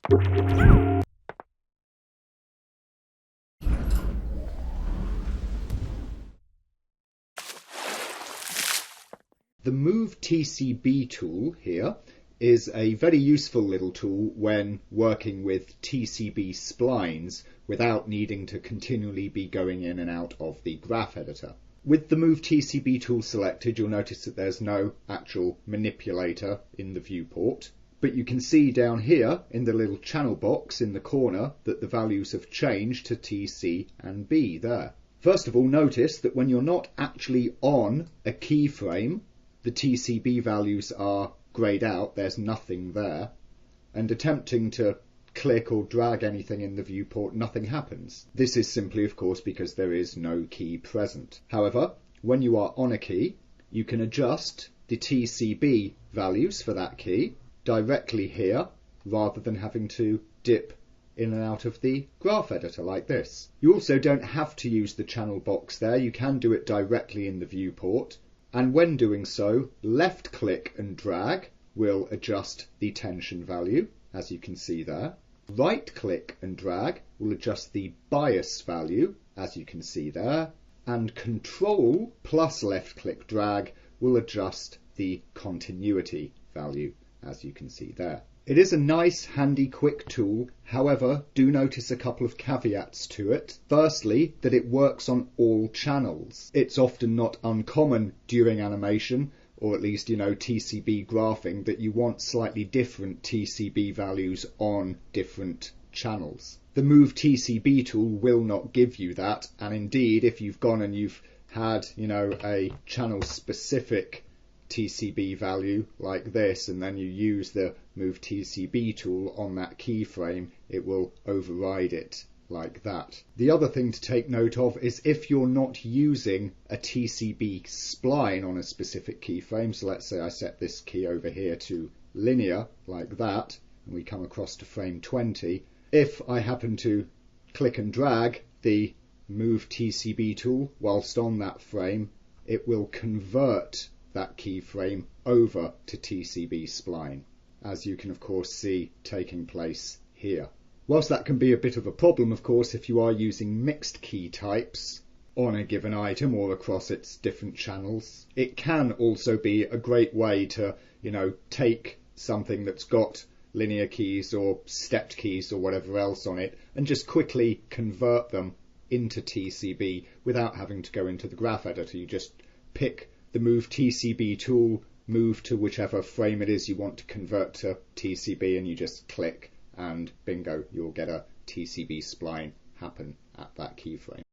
The Move TCB tool here is a very useful little tool when working with TCB splines without needing to continually be going in and out of the graph editor. With the Move TCB tool selected, you'll notice that there's no actual manipulator in the viewport, but you can see down here in the little channel box in the corner that the values have changed to T, C and B there. First of all, notice that when you're not actually on a keyframe, the TCB values are greyed out, there's nothing there, and attempting to click or drag anything in the viewport, nothing happens. This is simply, of course, because there is no key present. However, when you are on a key, you can adjust the TCB values for that key directly here, rather than having to dip in and out of the graph editor like this. You also don't have to use the channel box there, you can do it directly in the viewport. And when doing so, left click and drag will adjust the tension value, as you can see there. Right click and drag will adjust the bias value, as you can see there. And control plus left click drag will adjust the continuity value, as you can see there. It is a nice, handy, quick tool. However, do notice a couple of caveats to it. Firstly, that it works on all channels. It's often not uncommon during animation, or at least, TCB graphing, that you want slightly different TCB values on different channels. The Move TCB tool will not give you that, and indeed, if you've gone and you've had, a channel-specific TCB value like this, and then you use the Move TCB tool on that keyframe, it will override it like that. The other thing to take note of is if you're not using a TCB spline on a specific keyframe, so let's say I set this key over here to linear like that, and we come across to frame 20, if I happen to click and drag the Move TCB tool whilst on that frame, it will convert that keyframe over to TCB spline, as you can of course see taking place here. Whilst that can be a bit of a problem, of course, if you are using mixed key types on a given item or across its different channels, it can also be a great way to, take something that's got linear keys or stepped keys or whatever else on it and just quickly convert them into TCB without having to go into the graph editor. You just pick the Move TCB tool, move to whichever frame it is you want to convert to TCB, and you just click and bingo, you'll get a TCB spline happen at that keyframe.